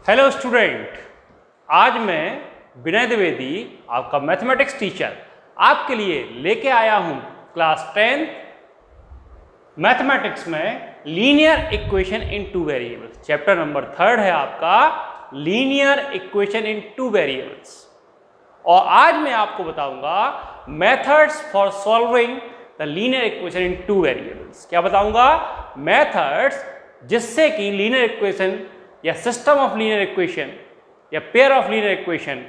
Hello student, आज मैं विनय द्विवेदी आपका मैथमेटिक्स टीचर आपके लिए लेके आया हूं क्लास 10 मैथमेटिक्स में linear equation in two variables. Chapter number 3 है आपका linear equation in two variables. और आज मैं आपको बताऊंगा methods for solving the linear equation in two variables. क्या बताऊंगा? मेथड्स जिससे कि लीनियर इक्वेशन या सिस्टम ऑफ लीनियर इक्वेशन या पेयर ऑफ लीनियर इक्वेशन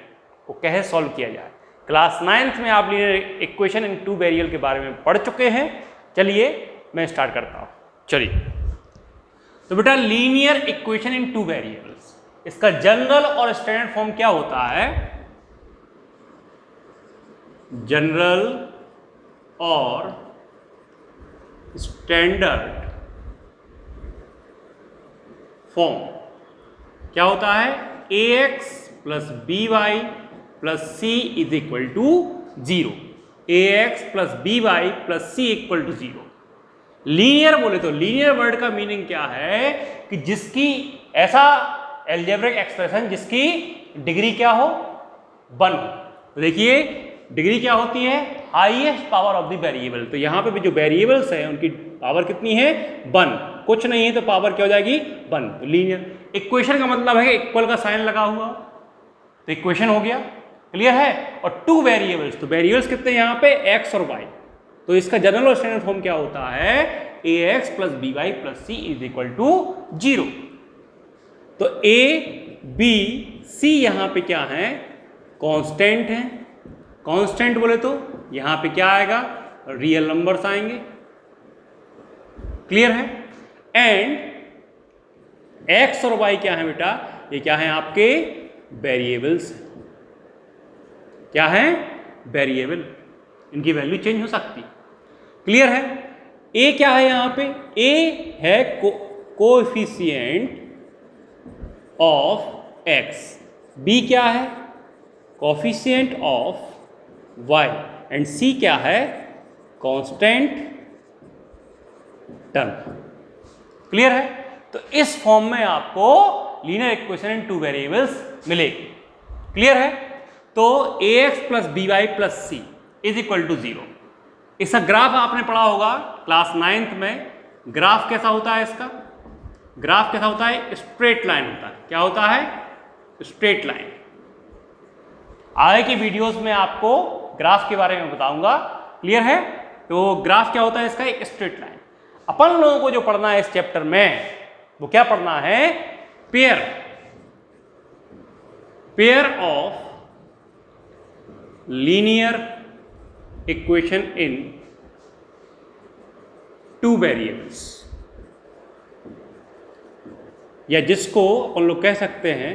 को कैसे सॉल्व किया जाए। क्लास 9th में आप linear equation in two variable के बारे में पढ़ चुके हैं। चलिए मैं स्टार्ट करता हूं। चलिए तो बेटा, linear equation in two variables, इसका जनरल और स्टैंडर्ड फॉर्म क्या होता है? जनरल और स्टैंडर्ड फॉर्म क्या होता है? ax plus by plus c is equal to 0। ax plus by plus c equal to 0। Linear बोले तो लीनियर वर्ड का मीनिंग क्या है कि जिसकी ऐसा एल्जेब्रिक एक्सप्रेशन जिसकी डिग्री क्या हो? 1 हो। तो देखिए डिग्री क्या होती है? Highest power of the variable. तो यहाँ पे भी जो वेरिएबल्स हैं उनकी पावर कितनी है? 1। कुछ नहीं है तो पावर क्या हो जाएगी? 1। तो लीनियर इक्वेशन का मतलब है कि इक्वल का साइन लगा हुआ, तो इक्वेशन हो गया। क्लियर है? और टू वेरिएबल्स, तो वेरिएबल्स कितने यहाँ पे? x और y। तो इसका जनरल और स्टैंडर्ड फॉर्म क्या होता है? ax plus by plus c is equal to 0। तो a b c यहाँ पे क्या है? कांस्टेंट है। कांस्टेंट बोले तो यहाँ पे क्या आएगा? रियल नंबर्स आएंगे। क्लियर है? एंड x और y क्या है बेटा? ये क्या है? आपके वेरिएबल्स। क्या है? वेरिएबल। इनकी वैल्यू चेंज हो सकती। क्लियर है? a क्या है यहाँ पे? a है कोएफिशिएंट ऑफ x। b क्या है? Coefficient of y। And c क्या है? Constant term. क्लियर है? तो इस फॉर्म में आपको linear equation in two variables मिलेगी। क्लियर है? तो ax plus by plus c is equal to 0। इसका ग्राफ आपने पढ़ा होगा क्लास 9th में। ग्राफ कैसा होता है इसका? ग्राफ कैसा होता है? स्ट्रेट लाइन होता है। क्या होता है? Straight line. आगे की वीडियोस में आपको ग्राफ के बारे में बताऊंगा। क्लियर है? तो ग्राफ क्या होता है इसका? एक स्ट्रेट लाइन। अपन लोगों को जो पढ़ना है इस चैप्टर में वो क्या पढ़ना है? Pair of linear equation in two variables, या जिसको अपन लोग कह सकते हैं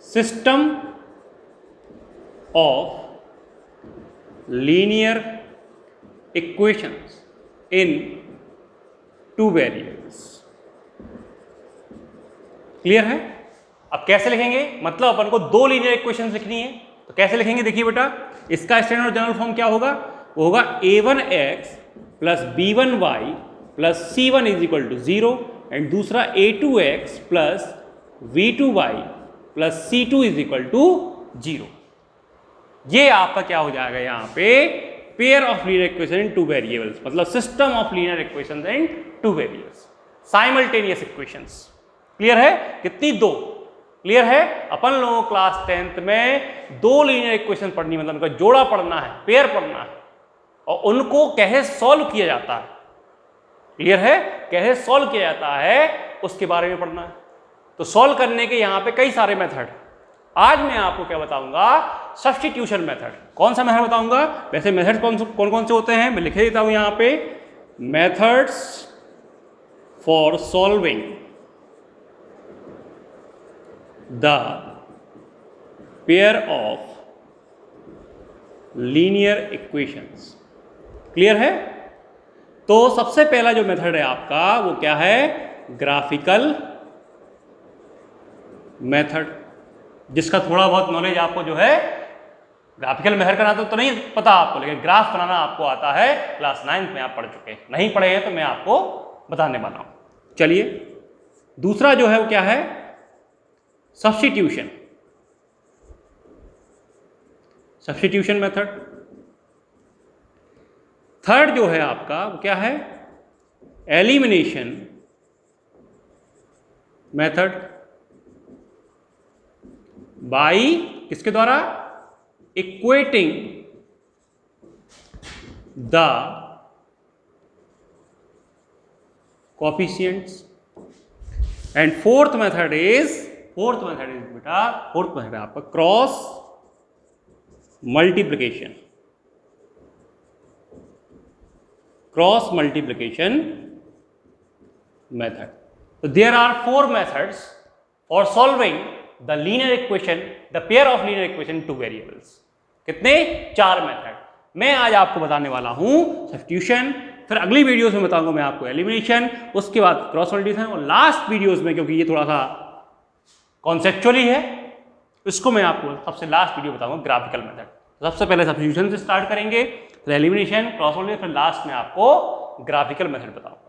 system of linear equations in two variables. Clear है? अब कैसे लिखेंगे? मतलब अपन को दो लीनियर इक्वेशंस लिखनी है, तो कैसे लिखेंगे? देखिए बेटा, इसका स्टैंडर्ड और जनरल फॉर्म क्या होगा? वो होगा a1x plus b1y plus c1 is equal to 0 and दूसरा a2x plus v2y plus c2 is equal to 0। ये आपका क्या हो जाएगा यहाँ पे? Pair of linear equation in two variables, मतलब system of linear equation in two variables, simultaneous equations. Clear है? कितनी? 2। क्लियर है? अपन लोगों को क्लास 10th में दो लीनियर इक्वेशन पढ़नी, मतलब उनका जोड़ा पढ़ना है, पेयर पढ़ना है, और उनको कैसे सॉल्व किया जाता है। क्लियर है? कैसे सॉल्व किया जाता है उसके बारे में पढ़ना है। तो सॉल्व करने के यहाँ पे कई सारे मेथड। आज मैं आपको क्या बताऊंगा? Substitution method. कौन सा मेथड बताऊंगा? वैसे मेथड कौन कौन से होते हैं मैं लिख देता हूं यहाँ पे। Methods for solving the pair of linear equations. Clear है? तो सबसे पहला जो मेथड है आपका वो क्या है? ग्राफिकल मेथड, जिसका थोड़ा बहुत नॉलेज आपको जो है ग्राफिकल मेथड का नाम तो नहीं पता आपको, लेकिन ग्राफ बनाना आपको आता है। क्लास 9th में आप पढ़ चुके हैं। नहीं पढ़े हैं तो मैं आपको बताने वाला हूं। चलिए दूसरा जो है वो क्या है? Substitution, substitution method. थर्ड जो है आपका वो क्या है, एलिमिनेशन मेथड बाई किसके द्वारा, equating the coefficients. And fourth method is बेटा, फोर्थ मेथड है आपका cross multiplication, cross multiplication method. So there are four methods for solving the linear equation, the pair of linear equation two variables. कितने, 4 method. मैं आज आपको बताने वाला हूं सब्स्टिट्यूशन, फिर अगली वीडियोस में बताऊंगा मैं आपको एलिमिनेशन, उसके बाद क्रॉस मल्टीप्लिकेशन, और लास्ट वीडियोस में, क्योंकि ये थोड़ा सा कॉन्सेप्चुअली है, इसको मैं आपको सबसे लास्ट वीडियो बताऊंगा ग्राफिकल मेथड। सबसे पहले सब्स्टिट्यूशन से स्टार्ट करेंगे, फिर एलिमिनेशन, क्रॉस मल्टीप्लिकेशन, फिर लास्ट में आपको ग्राफिकल मेथड बताऊंगा।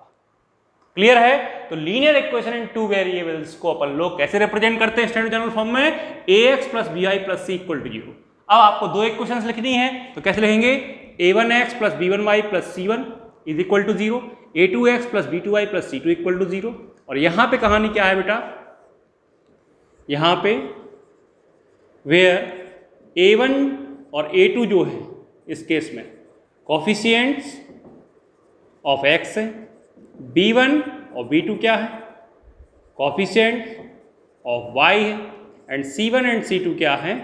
क्लियर है? तो linear equation in two variables को अपन लोग कैसे रिप्रेजेंट करते हैं स्टैंडर्ड जनरल फॉर्म में, ax plus bi plus c equal to 0। अब आपको दो इक्वेशंस लिखनी है, तो कैसे लिखेंगे, a1x plus b1y plus c1 is equal to 0, a2x plus b2y plus c2 equal to 0। और यहां पे कहानी क्या है बेटा, यहां पे वेयर a1 और a2 जो है इस केस में कोफिशिएंट्स ऑफ x है, b1 और b2 क्या है, कोफिशिएंट ऑफ y है, एंड c1 एंड c2 क्या है,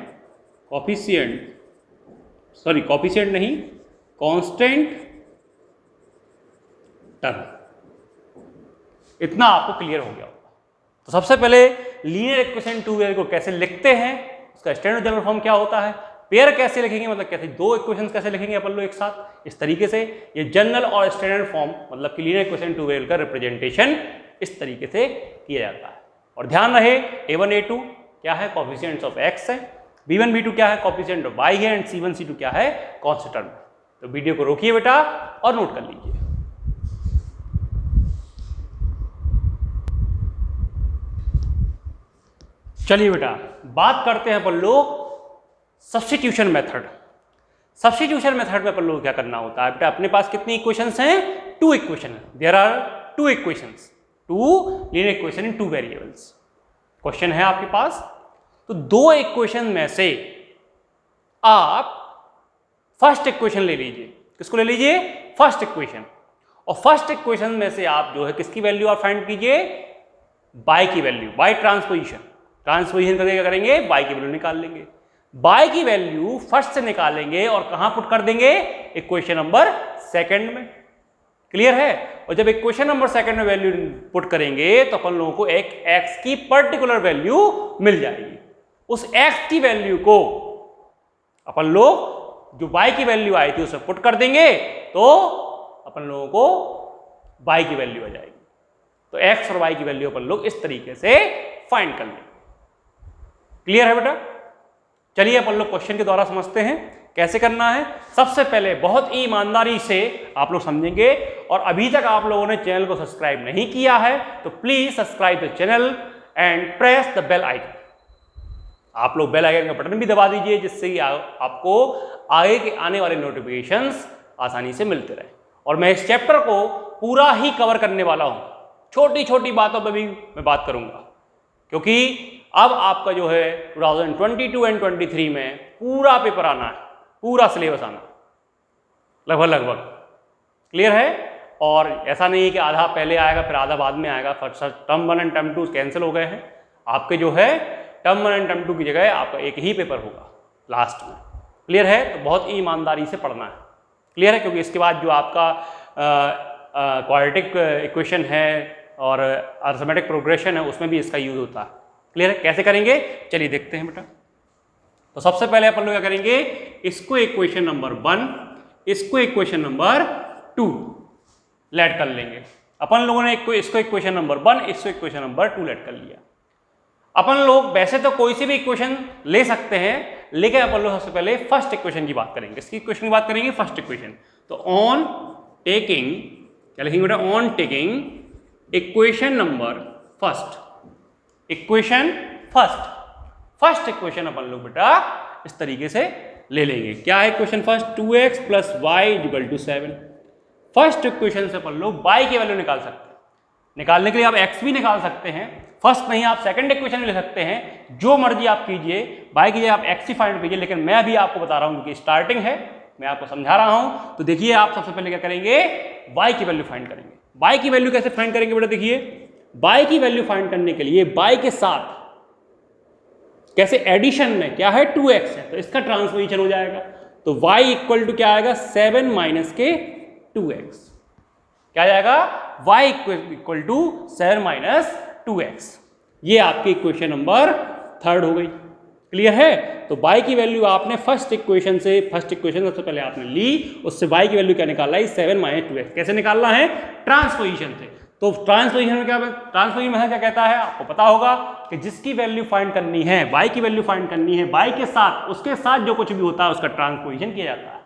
कोफिशिएंट नहीं, कांस्टेंट टर्म। इतना आपको क्लियर हो गया होगा। तो सबसे पहले लीनियर इक्वेशन टू वेरिएबल को कैसे लिखते हैं, उसका स्टैंडर्ड जनरल फॉर्म क्या होता है, पेयर कैसे लिखेंगे, मतलब कैसे दो इक्वेशंस कैसे लिखेंगे अपन लोग एक साथ, इस तरीके से। ये जनरल और स्टैंडर्ड फॉर्म, मतलब कि लीनियर इक्वेशन टू वेरिएबल का रिप्रेजेंटेशन इस तरीके से किया जाता है। और ध्यान रहे, a1 a2 क्या है, कोफिशिएंट्स ऑफ x है, b1 b2 क्या है, कोफिशिएंट ऑफ y है, एंड c1 c2 क्या है, कांस्टेंट टर्म। तो वीडियो को रोकिए बेटा और नोट कर लीजिए। चलिए बेटा बात करते हैं अपन लोग सब्स्टिट्यूशन मेथड। सब्स्टिट्यूशन मेथड में अपन लोग क्या करना होता है बेटा, अपने पास कितनी इक्वेशंस हैं, 2 इक्वेशन है, there are 2 equations, 2 linear equation in 2 variables. Question है आपके पास, तो 2 इक्वेशन में से आप फर्स्ट इक्वेशन ले लीजिए। किसको ले लीजिए, फर्स्ट इक्वेशन। और फर्स्ट इक्वेशन में से आप जो है किसकी वैल्यू आप फाइंड कीजिए, बाय की वैल्यू, बाय ट्रांसपोजिशन। ट्रांसपोजिशन करके क्या करेंगे, बाय की वैल्यू निकाल लेंगे। बाय की वैल्यू फर्स्ट से निकालेंगे और कहां पुट कर देंगे, इक्वेशन नंबर सेकंड में। क्लियर है? और जब इक्वेशन नंबर सेकंड में वैल्यू पुट करेंगे तो अपन लोगों को एक x की पर्टिकुलर वैल्यू मिल जाएगी। उस x की वैल्यू को अपन लोग जो y की वैल्यू आई थी उसे पुट कर देंगे तो अपन लोगों को y की वैल्यू आ जाएगी। तो x और y की वैल्यू अपन लोग इस तरीके से फाइंड कर लेंगे। क्लियर है बेटा? चलिए अपन लोग क्वेश्चन के द्वारा समझते हैं कैसे करना है। सबसे पहले बहुत ही ईमानदारी से आप लोग समझेंगे, और अभी तक आप लोगों ने चैनल को सब्सक्राइब नहीं किया है तो please subscribe the channel and press the bell icon. आप लोग बेल आइकन का बटन भी दबा दीजिए जिससे कि आपको आगे के आने वाले नोटिफिकेशंस आसानी से मिलते रहे। और मैं इस चैप्टर को पूरा ही कवर करने वाला हूं, छोटी छोटी बातों पर भी मैं बात करूंगा, क्योंकि अब आपका जो है 2022 एंड 23 में पूरा पेपर आना है, पूरा सिलेबस आना लगभग। क्लियर है? और ऐसा नहीं है कि आधा पहले आएगा फिर आधा बाद में आएगा। टर्म 1 एंड टर्म 2 कैंसिल हो गए हैं। आपके जो है टर्म 1 एंड टर्म 2 की जगह आपका एक ही पेपर होगा लास्ट में। क्लियर है? तो बहुत ही ईमानदारी से पढ़ना है। क्लियर है? क्योंकि इसके बाद जो आपका क्वाड्रेटिक इक्वेशन है और अरिथमेटिक प्रोग्रेशन है उसमें भी इसका यूज होता है। क्लियर है? कैसे करेंगे चलिए देखते हैं बेटा। तो सबसे पहले अपन लोग क्या करेंगे, इसको इक्वेशन नंबर 1, इसको इक्वेशन नंबर 2 लेट कर लेंगे। अपन लोगों ने इसको इक्वेशन नंबर 1, इसको इक्वेशन नंबर 2 लेट कर लिया। अपन लोग वैसे तो कोई सी भी इक्वेशन ले सकते हैं, लेकिन अपन लोग सबसे पहले फर्स्ट इक्वेशन की बात करेंगे। इसकी इक्वेशन की बात करेंगे, फर्स्ट इक्वेशन। तो ऑन टेकिंग, क्या लिखेंगे बेटा, on taking equation number first, equation first equation अपन लोग बेटा इस तरीके से ले लेंगे। क्या है equation first? 2x plus y equal to 7। First equation से अपन लोग y की वैल्यू निकाल सकते हैं। निकालने के लिए आप x भी निकाल सकते हैं, फर्स्ट नहीं आप सेकंड इक्वेशन भी ले सकते हैं, जो मर्जी आप कीजिए, y की जगह आप x ही फाइंड कीजिए। लेकिन मैं भी आपको बता रहा हूं क्योंकि स्टार्टिंग है, मैं आपको समझा रहा हूं। तो देखिए आप सबसे पहले क्या करेंगे, y की वैल्यू फाइंड करेंगे। y की वैल्यू कैसे फाइंड करेंगे बेटा? देखिए y की वैल्यू फाइंड करने के लिए y के साथ कैसे एडिशन में क्या है 2x है तो इसका ट्रांसपोजिशन हो जाएगा। तो y इक्वल टू क्या आएगा 7 माइनस के 2x। क्या जाएगा? y equal to 7 minus 2x। ये आपकी इक्वेशन नंबर 3 हो गई। क्लियर है? तो y की वैल्यू आपने फर्स्ट इक्वेशन सबसे पहले आपने ली, उससे y की वैल्यू क्या निकालना है 7 माइनस 2x। कैसे निकालना है? ट्रांसपोजिशन से। तो ट्रांसपोजिशन में ट्रांसपोजिशन में क्या कहता है आपको पता होगा कि जिसकी वैल्यू फाइंड करनी है, y की वैल्यू फाइंड करनी है, y के साथ उसके साथ जो कुछ भी होता है उसका ट्रांसपोजिशन किया जाता है।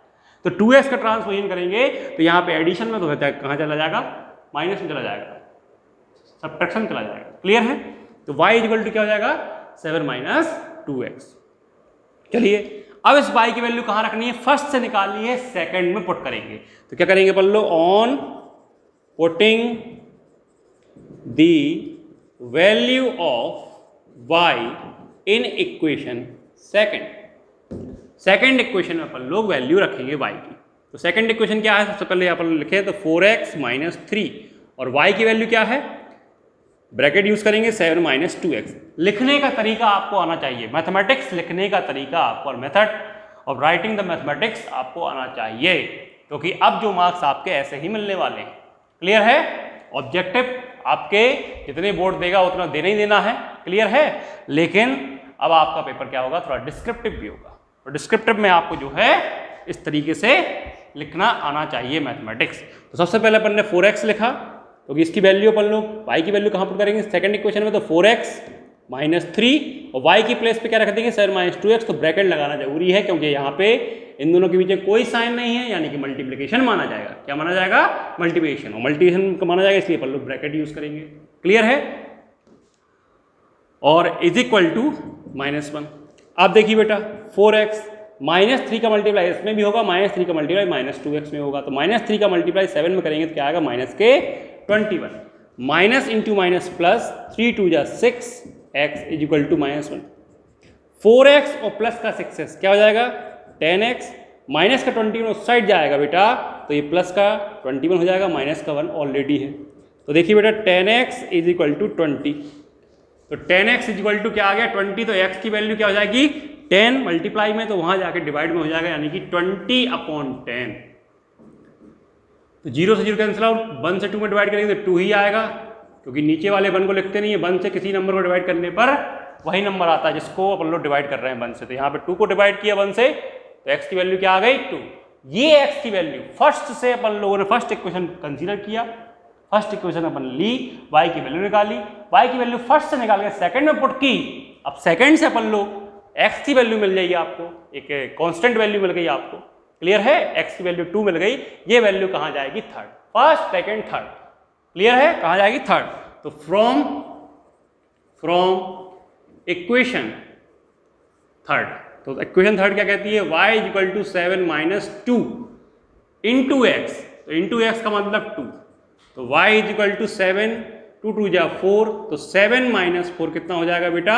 तो 2x का ट्रांसपोजिशन करेंगे तो यहाँ पे एडिशन में तो कहाँ चला जाएगा? माइनस में चला जाएगा, सब्ट्रैक्शन चला जाएगा। क्लियर है? तो y इक्वल टू क्या हो जाएगा 7 माइनस 2x। चलिए अब इस y की वैल्यू कहाँ रखनी है? फर्स्ट से निकालनी है, सेकंड में पुट करेंगे। तो क्या करेंगे पल्लो? On putting the value of y in equation second equation में अपन लोग वैल्यू रखेंगे y की। तो सेकंड इक्वेशन क्या है? सबसे पहले अपन लिखे तो 4x माइनस 3 और y की वैल्यू क्या है? ब्रैकेट यूज करेंगे 7 माइनस 2x। लिखने का तरीका आपको आना चाहिए, मैथमेटिक्स लिखने का तरीका आपको, और method of writing the mathematics आपको आना चाहिए, क्योंकि अब जो मार्क्स आपके ऐसे ही मिलने वाले हैं। क्लियर है? ऑब्जेक्टिव आपके जितने बोर्ड देगा उतना देना ही देना है। क्लियर है? लेकिन अब आपका पेपर क्या होगा? थोड़ा डिस्क्रिप्टिव भी होगा, और डिस्क्रिप्टिव में आपको जो है इस तरीके से लिखना आना चाहिए मैथमेटिक्स। तो सबसे पहले अपन ने 4x लिखा, क्योंकि इसकी वैल्यू अपन लोग y की वैल्यू कहाँ पुट करेंगे? सेकंड इक्वेशन में। तो 4x माइनस 3 और y की प्लेस पे क्या रख देंगे? 7 माइनस 2x। तो ब्रैकेट लगाना जरूरी है, क्योंकि यहाँ पे इन दोनों के बीच में कोई साइन नहीं है, यानी कि मल्टीप्लिकेशन माना जाएगा। क्या माना जाएगा? मल्टीप्लिकेशन। और मल्टीप्लिकेशन को माना जाएगा, इसलिए अपन लोग ब्रैकेट यूज करेंगे। क्लियर है? और इज इक्वल टू -1। अब देखिए बेटा 4x माइनस 3 का मल्टीप्लाई इसमें भी होगा, माइनस 3 का मल्टीप्लाई माइनस 2x में होगा। तो माइनस 3 का मल्टीप्लाई 7 में करेंगे तो क्या आएगा? माइनस के 21। माइनस इंटू माइनस प्लस 3 2 जा 6 x is equal to -1। 4x और प्लस का 6x क्या हो जाएगा? 10x। माइनस का 21 उस साइड जाएगा बेटा, तो ये प्लस का 21 हो जाएगा, माइनस का 1 ऑलरेडी है। तो देखिए बेटा 10x इज इक्वल टू 20। तो 10x इज इक्वल टू क्या आ गया? 20। तो x की वैल्यू क्या हो जाएगी? 10 मल्टीप्लाई में, तो वहां जाके डिवाइड में हो जाएगा, यानी कि 20/10। तो 0 से 0 कैंसिल आउट, 1 से 2 में डिवाइड करेंगे तो 2 ही आएगा, क्योंकि नीचे वाले 1 को लिखते नहीं है। 1 से किसी नंबर को डिवाइड करने पर वही नंबर आता है जिसको अपन लोग डिवाइड कर रहे हैं 1 से। तो यहाँ पे 2 को डिवाइड किया 1 से, तो x की वैल्यू क्या आ गई? 2। ये x की वैल्यू फर्स्ट से अपन लोगों ने फर्स्ट इक्वेशन कंसीडर किया, फर्स्ट इक्वेशन अपन ली, y की वैल्यू निकाली, y की वैल्यू फर्स्ट से निकाल के सेकंड में पुट की। अब सेकंड से अपन लोग x की वैल्यू मिल जाएगी आपको, एक कांस्टेंट वैल्यू मिल गई आपको। क्लियर है? x की वैल्यू 2 मिल गई, ये वैल्यू कहाँ जाएगी? Third. First second third. Clear है? कहाँ जाएगी? थर्ड। तो फ्रॉम इक्वेशन थर्ड, तो इक्वेशन थर्ड क्या कहती है? y is equal to 7 minus 2 into x. तो इंटू एक्स का मतलब 2, तो y इज इक्वल टू 7, 2 2 जा 4, तो 7 माइनस 4 कितना हो जाएगा बेटा?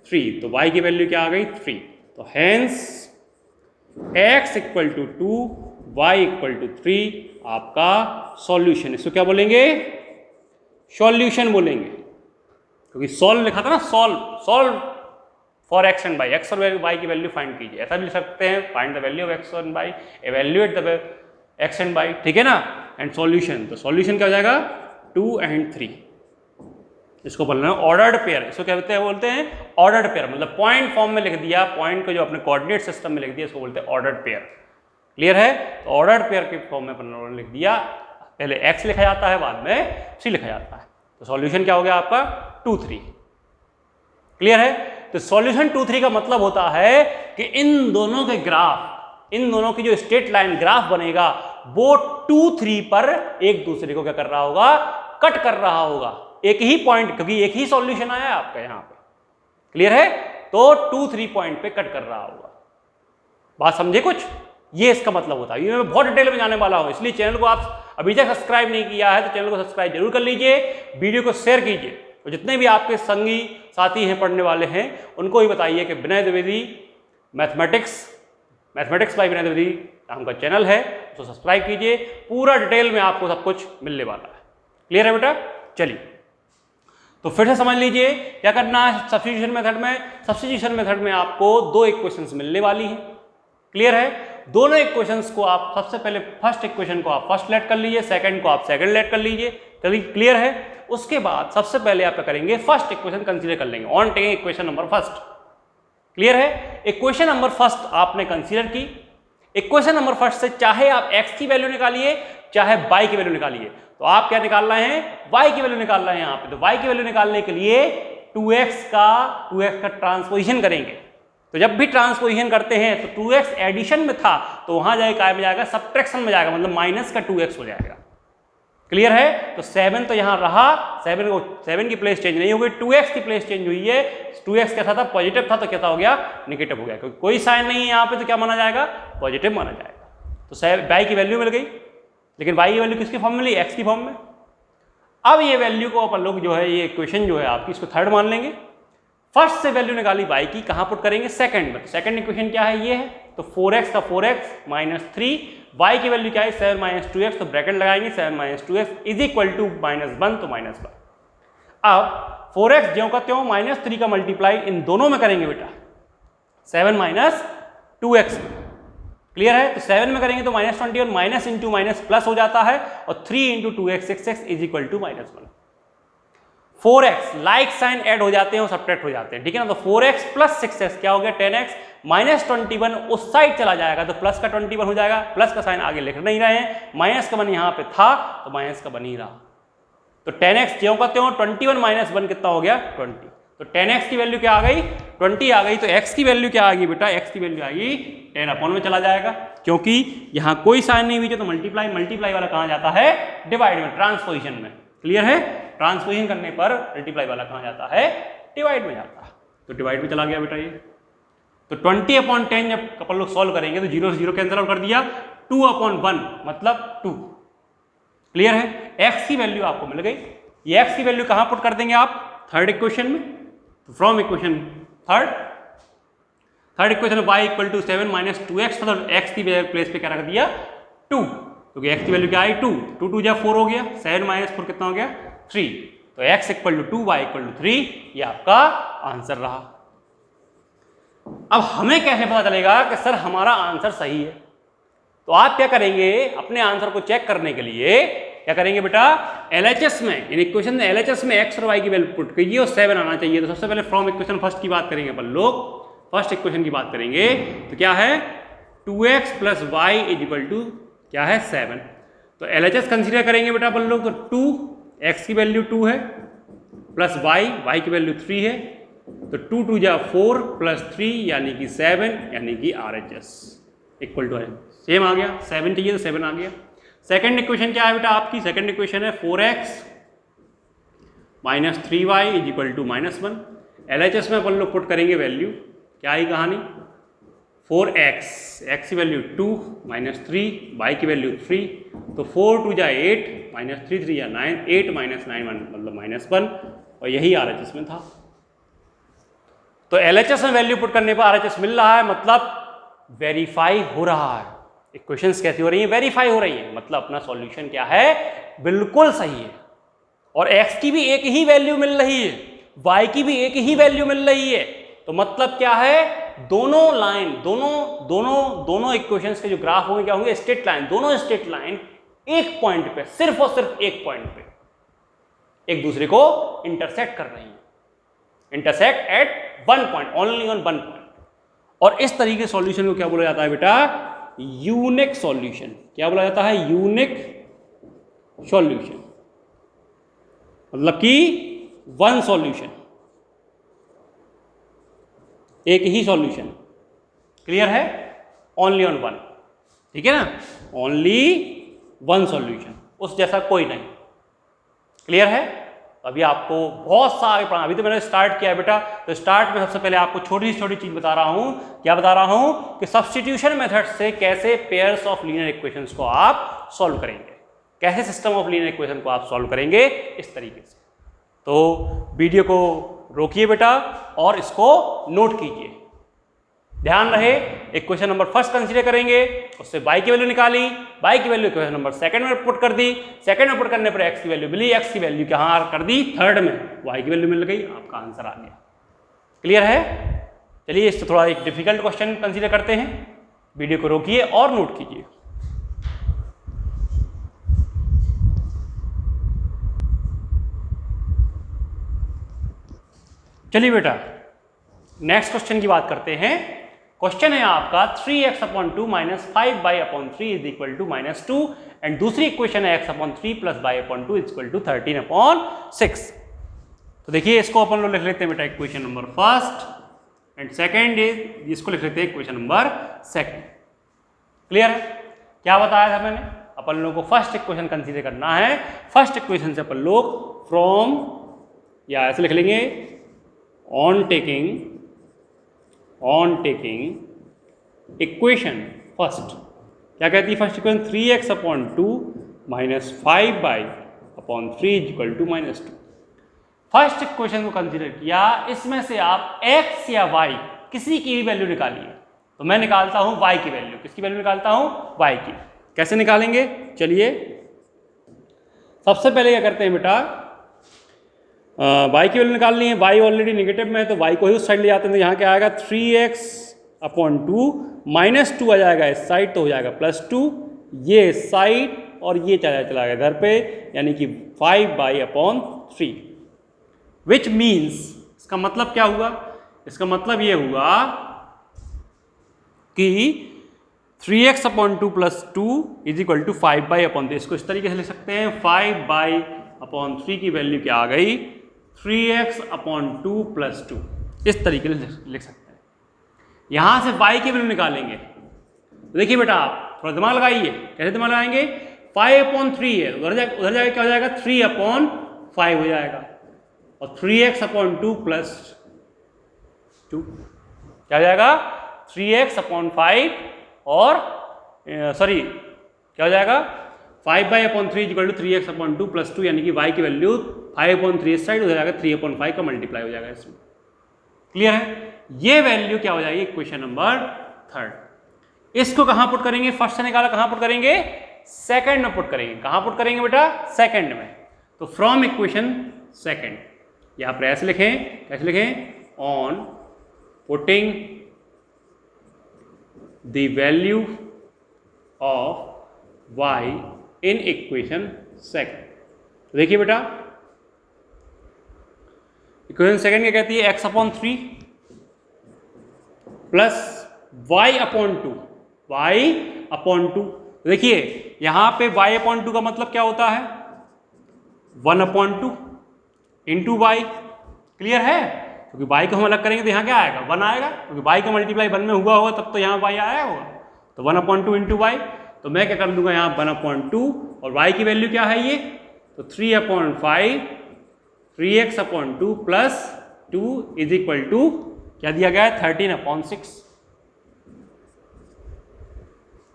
3। तो y की वैल्यू क्या आ गई? 3। तो hence x equal to 2, y equal to 3 आपका सॉल्यूशन। इसको क्या बोलेंगे? सॉल्यूशन बोलेंगे, क्योंकि सॉल्व लिखा था ना, solve for x and by, x और y की वैल्यू फाइंड कीजिए, ऐसा भी लिख सकते हैं, find the value of x and by, evaluate the x and by. ठीक है ना? एंड सॉल्यूशन, तो सॉल्यूशन क्या हो जाएगा? 2 and 3। इसको बोलना है ऑर्डर्ड पेयर। इसको क्या बोलते हैं? Ordered pair. मतलब पॉइंट फॉर्म में लिख दिया, पॉइंट को जो अपने कोऑर्डिनेट सिस्टम में लिख दिया, इसको बोलते हैं ऑर्डर्ड पेयर। क्लियर है? तो ऑर्डर्ड पेयर के फॉर्म में अपन लिख दिया, पहले x लिखा जाता है, बाद में c लिखा जाता है। तो सॉल्यूशन क्या हो गया आपका? 2 3। क्लियर है? तो सॉल्यूशन 2 3 का मतलब होता है कि इन दोनों के ग्राफ, इन दोनों की जो स्ट्रेट लाइन ग्राफ बनेगा वो 2 3 पर एक दूसरे को क्या कर रहा होगा? कट कर रहा होगा। एक ही पॉइंट, क्योंकि एक ही सॉल्यूशन आया है आपका यहाँ पे। क्लियर है? तो 2 3 पॉइंट पे कट कर रहा होगा। बात समझे कुछ? ये इसका मतलब होता है। ये मैं बहुत डिटेल में जाने वाला हूं, इसलिए चैनल को आप अभी तक सब्सक्राइब नहीं किया है तो चैनल को सब्सक्राइब जरूर कर लीजिए, वीडियो को शेयर कीजिए, तो जितने भी आपके संगी साथी हैं पढ़ने वाले हैं उनको ही बताइए कि विनय द्विवेदी मैथमेटिक्स बाय विनय द्विवेदी नाम का चैनल है, तो सब्सक्राइब कीजिए। पूरा डिटेल में आपको सब कुछ मिलने वाला है। क्लियर है बेटा? चलिए तो फिर से समझ लीजिए क्या करना है सब्स्टिट्यूशन मेथड में आपको दो इक्वेशंस मिलने वाली हैं। क्लियर है? दोनों इक्वेशंस को आप सबसे पहले फर्स्ट इक्वेशन को आप फर्स्ट लेट कर लीजिए, सेकंड को आप सेकंड लेट कर लीजिए। क्लियर है? उसके बाद सबसे पहले आप क्या करेंगे, फर्स्ट इक्वेशन कंसीडर कर लेंगे on taking equation number first. Clear है? इक्वेशन नंबर फर्स्ट आपने कंसीडर की। इक्वेशन नंबर फर्स्ट से चाहे आप x की वैल्यू निकालिए चाहे y की वैल्यू निकालिए, तो आप क्या निकाल रहे हैं, y की वैल्यू निकाल रहे हैं यहाँ पे। तो y की वैल्यू निकालने के लिए 2x का ट्रांसपोजिशन करेंगे। तो जब भी ट्रांसपोजिशन करते हैं तो 2x एडिशन में था तो वहां जाए काय में जाएगा, सब्ट्रैक्शन में जाएगा, मतलब माइनस का 2x हो जाएगा। क्लियर है? तो 7 तो यहां रहा, 7 की प्लेस चेंज नहीं हो गई, 2x की प्लेस चेंज हुई है। 2x कैसा था, पॉजिटिव था, तो कैसा हो गया, नेगेटिव हो गया, क्योंकि कोई साइन नहीं है यहाँ पे, तो क्या माना जाएगा, पॉजिटिव माना जाएगा। तो y की वैल्यू मिल गई, लेकिन y की वैल्यू किसकी फॉर्म में मिली, x की फॉर्म में। अब ये वैल्यू को अपन लोग जो है, ये इक्वेशन जो है आपकी, इसको थर्ड मान लेंगे। फर्स्ट से वैल्यू निकाली y की, कहां पुट करेंगे, सेकंड में। सेकंड इक्वेशन क्या है, ये है, तो 4x का 4x माइनस 3, y की वैल्यू क्या है 7 माइनस 2x, तो ब्रैकेट लगाएंगे 7 minus 2x is equal to -1, तो -1। अब 4x ज्यों का त्यों -3 का मल्टीप्लाई इन दोनों में करेंगे बेटा, 7 माइनस 2x में। क्लियर है? तो 7 में करेंगे तो -20 और माइनस इंटू माइनस प्लस हो जाता है, और 3 into 2x 6x is equal to -1। 4x like sign add हो जाते हैं और सब्ट्रैक्ट हो जाते हैं, ठीक है ना। तो 4x प्लस 6x क्या हो गया, 10x माइनस 21 उस साइड चला जाएगा, तो प्लस का 21 हो जाएगा। प्लस का साइन आगे लिख नहीं रहे हैं, माइनस का 1 यहाँ पे था तो माइनस का 1 ही रहा। तो 10x ज्यों का त्यों 21 माइनस 1 कितना हो गया, 20। तो 10x की वैल्यू क्या आ गई, 20 आ गई। तो x की वैल्यू क्या आ गई बेटा, x की वैल्यू आएगी 10 में चला जाएगा, क्योंकि यहाँ कोई साइन नहीं हुई, तो मल्टीप्लाई वाला कहाँ जाता है, डिवाइड में, ट्रांसपोजिशन में। क्लियर है? ट्रांसपोजिशन करने पर मल्टीप्लाई वाला कहाँ जाता है, डिवाइड में जाता है। तो डिवाइड में चला गया बेटा ये। तो 20/10 जब अपन लोग सॉल्व करेंगे तो 0 से 0 कैंसिल आउट कर दिया, 2/1 मतलब 2। क्लियर है? x की वैल्यू आपको मिल गई। ये x की वैल्यू कहाँ पुट कर देंगे आप, थर्ड इक्वेशन में। तो from equation third equation y equal to 7 minus 2x, मतलब x की प्लेस पे क्या रख दिया, 2, क्योंकि x की वैल्यू क्या आई 2, 2 जा 4 हो गया, 7 माइनस 4 कितना हो गया, 3। तो x equal to 2, y equal to 3, ये आपका आंसर रहा। अब हमें कैसे पता चलेगा कि सर हमारा आंसर सही है? तो आप क्या करेंगे, अपने आंसर को चेक करने के लिए क्या करेंगे बेटा, LHS में, इन इक्वेशन में LHS में x और y की वैल्यू पुट कीजिए और 7 आना चाहिए। तो सबसे पहले फ्रॉम इक्वेशन फर्स्ट की बात करेंगे अपन लोग, फर्स्ट इक्वेशन की बात करेंगे, तो क्या है 2x plus y is equal to क्या है 7। तो LHS कंसीडर करेंगे बेटा अपन लोग, तो 2 x की वैल्यू 2 है प्लस y की वैल्यू 3 है, तो 2 2 जा 4 प्लस 3 यानी कि 7, यानी कि RHS इक्वल टू सेम आ गया, 7 चाहिए तो 7 आ गया। सेकंड इक्वेशन क्या है बेटा आपकी, सेकंड इक्वेशन है 4x minus 3y is equal to -1। LHS में अपन लोग पुट करेंगे वैल्यू, क्या आई कहानी, 4x, x की वैल्यू 2 माइनस 3, y की वैल्यू 3, तो 4 2 जा 8 माइनस 3 3 जा 9, 8 माइनस 9 मतलब -1, और यही RHS में था। तो LHS में वैल्यू पुट करने पर RHS मिल रहा है, मतलब वेरीफाई हो रहा है। इक्वेशंस कैसी हो रही हैं, वेरीफाई हो रही है, मतलब अपना सॉल्यूशन क्या है, बिल्कुल सही है। और x की भी एक ही वैल्यू मिल रही है, y की भी एक ही वैल्यू मिल रही है, तो मतलब क्या है, दोनों लाइन, दोनों इक्वेशंस के जो ग्राफ होंगे क्या होंगे, स्ट्रेट लाइन, दोनों स्ट्रेट लाइन एक पॉइंट पे, सिर्फ और सिर्फ एक पॉइंट पे एक दूसरे को इंटरसेक्ट कर रही हैं, intersect at one point, only on one point. और इस तरीके सॉल्यूशन को क्या बोला जाता है बेटा, यूनिक सॉल्यूशन। क्या बोला जाता है, यूनिक सॉल्यूशन, मतलब कि वन सॉल्यूशन, एक ही सॉल्यूशन। क्लियर है, ओनली ऑन वन, ठीक है ना, ओनली वन सॉल्यूशन, उस जैसा कोई नहीं। क्लियर है, अभी आपको बहुत सारे पढ़ा, अभी तो मैंने स्टार्ट किया है बेटा। तो स्टार्ट में सबसे पहले आपको छोटी से छोटी चीज बता रहा हूं। क्या बता रहा हूं कि सब्स्टिट्यूशन मेथड से कैसे पेयर्स ऑफ लीनियर इक्वेशंस को आप सॉल्व करेंगे, कैसे सिस्टम ऑफ लीनियर इक्वेशन को आप सॉल्व करेंगे इस तरीके से। तो वीडियो को रोकिए बेटा और इसको नोट कीजिए। ध्यान रहे, इक्वेशन नंबर फर्स्ट कंसीडर करेंगे, उससे y की वैल्यू निकाली, y की वैल्यू इक्वेशन नंबर सेकंड में पुट कर दी, सेकंड में पुट करने पर x की वैल्यू मिली, x की वैल्यू कहाँ कर दी, थर्ड में, y की वैल्यू मिल गई, आपका आंसर आ गया। क्लियर है? चलिए इससे थोड़ा एक डिफिकल्ट क्वेश्चन कंसीडर करते हैं। वीडियो को रोकिए और नोट कीजिए। चलिए बेटा नेक्स्ट क्वेश्चन की बात करते हैं। क्वेश्चन है आपका 3x/2 minus 5y/3 is equal to -2 and दूसरी इक्वेशन है x/3 plus y/2 is equal to 13/6। तो देखिए इसको अपन लोग लिख लेते हैं बेटा equation number first and second is, इसको लिख लेते हैं इक्वेशन नंबर सेकंड। क्लियर है? क्या बताया था मैंने? अपन लोगों को फर्स्ट इक्वेशन कंसीडर करना है। फर्स्ट इक्वेशन से अपन लोग फ्रॉम, या ऐसे लिख लेंगे, ऑन टेकिंग इक्वेशन फर्स्ट। क्या कहती है first equation? 3x/2 minus 5y/3 is equal to -2। First equation को कंसीडर किया, इसमें से आप x या y किसी की भी वैल्यू निकालिए। तो मैं निकालता हूं y की वैल्यू। किसकी वैल्यू निकालता हूं? y की। कैसे निकालेंगे? चलिए सबसे पहले क्या करते हैं बेटा, y की वैल्यू निकालनी है। y ऑलरेडी नेगेटिव में है तो y को ही उस साइड ले जाते हैं। तो यहाँ क्या आएगा 3x/2 -2 आ जाएगा इस साइड, तो हो जाएगा +2, ये इस साइड और ये चला गया इधर पे, यानी कि 5y/3। विच मीन्स, इसका मतलब क्या हुआ? इसका मतलब ये हुआ कि 3x/2 + 2 is equal to 5y/3। इसको इस तरीके से लिख सकते हैं, 5y/3 की वैल्यू क्या आ गई? 3x/2 + 2। इस तरीके से लिख सकते हैं। यहां से y की वैल्यू निकालेंगे। तो देखिए बेटा आप थोड़ा दिमाग लगाइए। कैसे दिमाग लगाएंगे? 5/3 है, उधर जाएगा क्या हो जाएगा? 3/5 हो जाएगा, और 3x/2 + 2 क्या हो जाएगा? 3x/5 और सॉरी क्या हो जाएगा? 5y/3 इक्वल टू 3x/2 + 2, यानी कि y की वैल्यू 5/3 इस साइड, हो जाएगा 3/5 का मल्टीप्लाई हो जाएगा इसमें। क्लियर है? ये वैल्यू क्या हो जाएगी? Equation number third. इसको कहां पुट करेंगे? फर्स्ट से निकाला, कहां पुट करेंगे? सेकंड में पुट करेंगे। कहां पुट करेंगे बेटा? सेकंड में। तो फ्रॉम इक्वेशन सेकंड, यहां पर ऐसे लिखें, कैसे लिखें? On putting the value of y in equation second. देखिए बेटा इक्वेशन सेकंड क्या कहती है? x/3 plus y/2, y/2। देखिए यहां पे y/2 का मतलब क्या होता है? 1/2 इंटू वाई। क्लियर है? क्योंकि y को हम अलग करेंगे तो यहाँ क्या आएगा? 1 आएगा, क्योंकि y का मल्टीप्लाई 1 में हुआ होगा तब तो यहाँ y आया होगा। तो 1/2 इंटू वाई। तो मैं क्या कर दूंगा यहाँ 1/2, और y की वैल्यू क्या है ये? तो 3/5, 3x/2 + 2 इज इक्वल टू क्या दिया गया है? 13/6।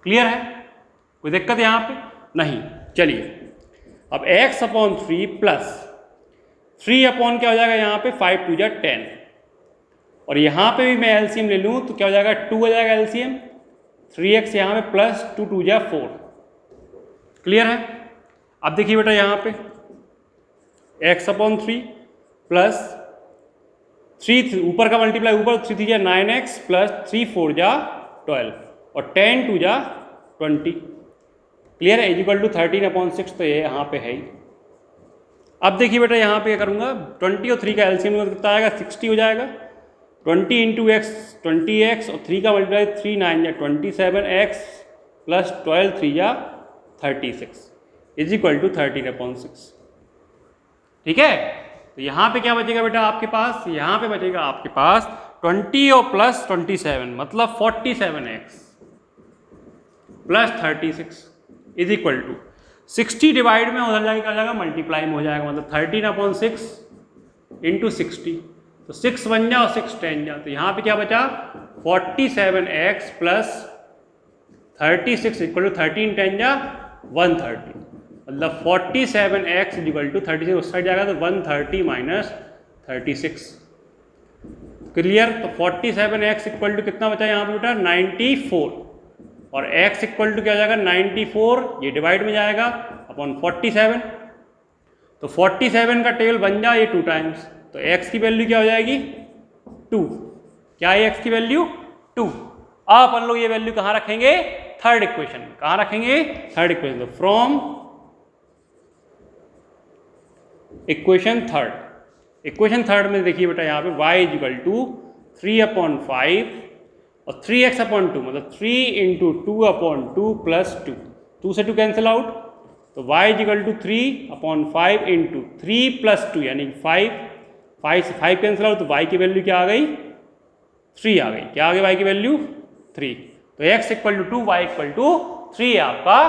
क्लियर है? कोई दिक्कत यहां पे नहीं? चलिए अब x/3 प्लस 3 क्या हो जाएगा यहाँ पे? 5 2 10, और यहाँ पे भी मैं एलसीएम ले लूँ तो क्या हो जाएगा? 2 हो जाएगा एलसीएम, 3x यहाँ पे प्लस 2 2 4। क्लियर है? अब देखिए बेटा यहाँ पे x/3 प्लस 3 ऊपर का मल्टीप्लाई ऊपर, 3 3 9x प्लस 3 4 12, और 10 2 20। क्लियर है? Equal to 13/6। तो ये यहाँ पे है ही। अब देखिए बेटा यहाँ पे क्या करूँगा? 20 और 3 का एलसीएम कितना आएगा? 60 हो जाएगा। 20 इंटू x 20x, और 3 का multiply 3 9 27x plus 12 3 36 is equal to 13/6। ठीक है? तो यहाँ पे क्या बचेगा बेटा आपके पास? यहाँ पे बचेगा आपके पास 20 और प्लस 27 मतलब 47x plus 36 is equal to, 60 divide में उधर जाके क्या हो जाएगा, मल्टीप्लाई में हो जाएगा, मतलब 13/6 इंटू 60, तो 6 बन जा और 6 10 जा, तो यहाँ पे क्या बचा 47x प्लस 36 इक्वल टू 13 10 जा 130, मतलब 47x इक्वल टू 36 उस साइड जाएगा तो 130 माइनस 36। क्लियर? तो 47x इक्वल टू कितना बचा यहाँ पे बेटा 94, और x इक्वल टू क्या हो जाएगा 94, ये डिवाइड में जाएगा अपॉन 47, तो 47 का टेबल बन जाए ये 2 टाइम्स, तो x की वैल्यू क्या हो जाएगी 2, क्या है x की वैल्यू 2। अब अपन लोग ये वैल्यू कहाँ रखेंगे, थर्ड इक्वेशन में, कहाँ रखेंगे थर्ड इक्वेशन, तो फ्रॉम इक्वेशन थर्ड में देखिए बेटा यहाँ पे y इक्वल टू 3/5 और 3x/2, मतलब 3 इंटू 2/2 प्लस 2, 2 से 2 कैंसिल आउट, तो y equal to 3/5 into 3 plus 2 यानी 5 से 5 कैंसिल आउट, तो y की वैल्यू क्या आ गई 3 आ गई, क्या आ गई y की वैल्यू 3, तो x equal to 2 y equal to 3 आपका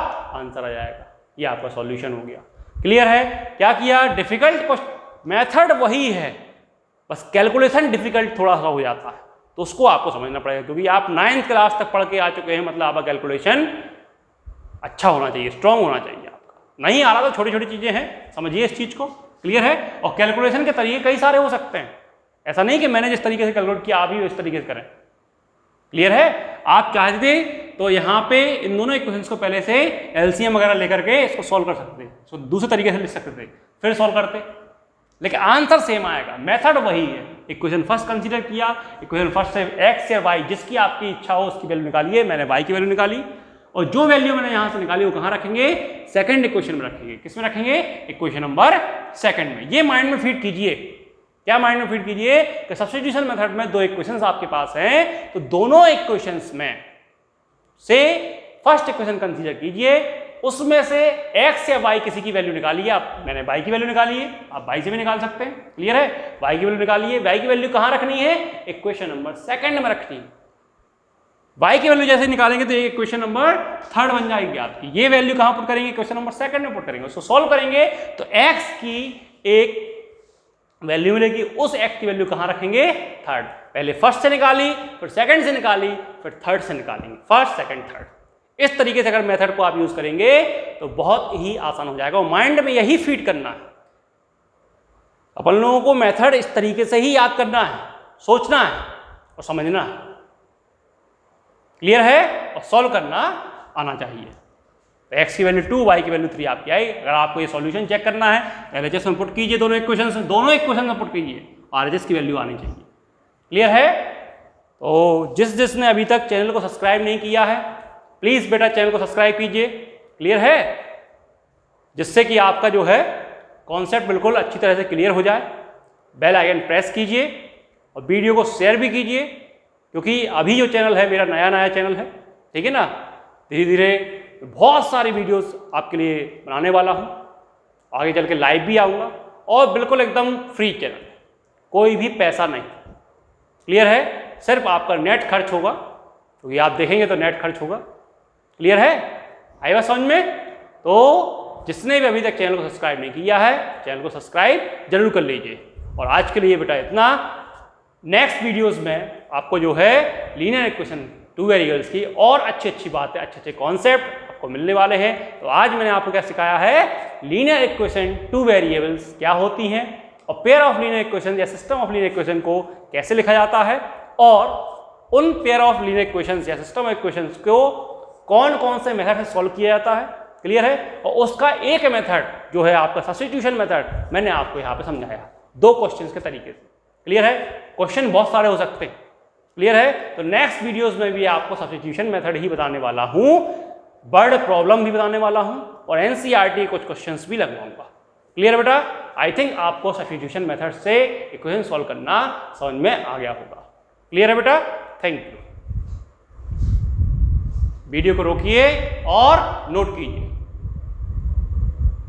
आंसर आ जाएगा, ये आपका सॉल्यूशन हो गया। क्लियर है? क्या किया, डिफिकल्ट मेथड वही है, बस कैलकुलेशन डिफिकल्ट थोड़ा सा हो जाता है, तो उसको आपको समझना पड़ेगा, क्योंकि आप 9th क्लास तक पढ़ के आ चुके हैं, मतलब आपका कैलकुलेशन अच्छा होना चाहिए, स्ट्रांग होना चाहिए आपका। नहीं आ रहा तो छोटी छोटी चीजें हैं, समझिए इस चीज को। क्लियर है? और कैलकुलेशन के तरीके कई सारे हो सकते हैं, ऐसा नहीं कि मैंने जिस तरीके से कैलकुलेट किया आप ही इस तरीके से करें। क्लियर है? आप चाहते थे तो यहाँ पे इन दोनों इक्वेशंस को पहले से एलसीएम वगैरह लेकर के इसको सॉल्व कर सकते थे, इसको दूसरे तरीके से लिख सकते थे, फिर सॉल्व करते, लेकिन आंसर सेम आएगा, मेथड वही है। इक्वेशन फर्स्ट कंसीडर किया, इक्वेशन फर्स्ट से एक्स या वाई जिसकी आपकी इच्छा हो उसकी वैल्यू निकालिए, मैंने वाई की वैल्यू निकाली, और जो वैल्यू मैंने यहाँ से निकाली वो कहाँ रखेंगे, सेकंड इक्वेशन में रखेंगे। किस में रखेंगे, इक्वेशन नंबर सेकंड में। ये माइंड में फीड कीजिए, क्या माइंड में फीड कीजिए कि सब्स्टिट्यूशन मेथड में दो इक्वेशंस आपके पास हैं, तो दोनों इक्वेशंस में से फर्स्ट इक्वेशन कंसीडर कीजिए, उसमें से x या y किसी की वैल्यू निकालिए। आप, मैंने y की वैल्यू निकाली है, आप y से भी निकाल सकते हैं। क्लियर है? y की वैल्यू निकालिए, y की वैल्यू कहाँ रखनी है, इक्वेशन नंबर सेकंड में रखनी है। y की वैल्यू जैसे निकालेंगे तो ये इक्वेशन नंबर थर्ड बन जाएगी आपकी। ये वैल्यू कहाँ पुट करेंगे, इक्वेशन नंबर सेकंड में पुट करेंगे। उसको सॉल्व करेंगे तो x की एक वैल्यू मिलेगी, उस x की वैल्यू कहाँ रखेंगे, थर्ड। पहले फर्स्ट से निकाली, फिर सेकंड से निकाली, फिर थर्ड से निकालेंगे, फर्स्ट सेकंड थर्ड। इस तरीके से अगर मेथड को आप यूज करेंगे तो बहुत ही आसान हो जाएगा, और माइंड में यही फीड करना है अपन लोगों को, मेथड इस तरीके से ही याद करना है, सोचना है और समझना है। क्लियर है? और सॉल्व करना आना चाहिए। तो x की वैल्यू 2, y की वैल्यू 3 आपकी आई। अगर आपको ये सॉल्यूशन चेक करना है LHS में पुट कीजिए, दोनों इक्वेशन में पुट कीजिए, RHS की वैल्यू आनी चाहिए। क्लियर है? तो जिसने अभी तक चैनल को सब्सक्राइब नहीं किया है, प्लीज बेटा चैनल को सब्सक्राइब कीजिए। क्लियर है? जिससे कि आपका जो है कॉन्सेप्ट बिल्कुल अच्छी तरह से क्लियर हो जाए। बेल आइकन प्रेस कीजिए और वीडियो को शेयर भी कीजिए, क्योंकि अभी जो चैनल है मेरा नया चैनल है, ठीक है ना। धीरे धीरे बहुत सारी वीडियोस आपके लिए बनाने वाला हूँ, आगे चल के लाइव भी आऊँगा, और बिल्कुल एकदम फ्री चैनल है, कोई भी पैसा नहीं। क्लियर है? सिर्फ आपका नेट खर्च होगा, क्योंकि आप देखेंगे तो नेट खर्च होगा। क्लियर है? आएगा समझ में? तो जिसने भी अभी तक चैनल को सब्सक्राइब नहीं किया है, चैनल को सब्सक्राइब जरूर कर लीजिए। और आज के लिए बेटा इतना। नेक्स्ट वीडियोस में आपको जो है लीनियर इक्वेशन 2 वेरिएबल्स की और अच्छी बातें, अच्छे कॉन्सेप्ट आपको मिलने वाले हैं। तो आज मैंने आपको क्या सिखाया है, लीनियर इक्वेशन 2 वेरिएबल्स क्या होती हैं, और पेयर ऑफ लीनियर इक्वेशन या सिस्टम ऑफ लीनियर इक्वेशन को कैसे लिखा जाता है, और उन पेयर ऑफ लीनियर इक्वेशंस या सिस्टम ऑफ इक्वेशंस को कौन कौन से मेथड से सॉल्व किया जाता है। क्लियर है? और उसका एक मेथड जो है आपका सब्स्टिट्यूशन मेथड, मैंने आपको यहाँ पे समझाया 2 क्वेश्चंस के तरीके से। क्लियर है? क्वेश्चन बहुत सारे हो सकते हैं। क्लियर है? तो नेक्स्ट वीडियोस में भी आपको सब्स्टिट्यूशन मेथड ही बताने वाला हूँ, वर्ड प्रॉब्लम भी बताने वाला हूँ, और NCERT कुछ क्वेश्चंस भी लगवाऊंगा। क्लियर बेटा? आई थिंक आपको सब्स्टिट्यूशन मेथड से इक्वेशन सॉल्व करना समझ में आ गया होगा। क्लियर है बेटा? Thank you. वीडियो को रोकिए और नोट कीजिए।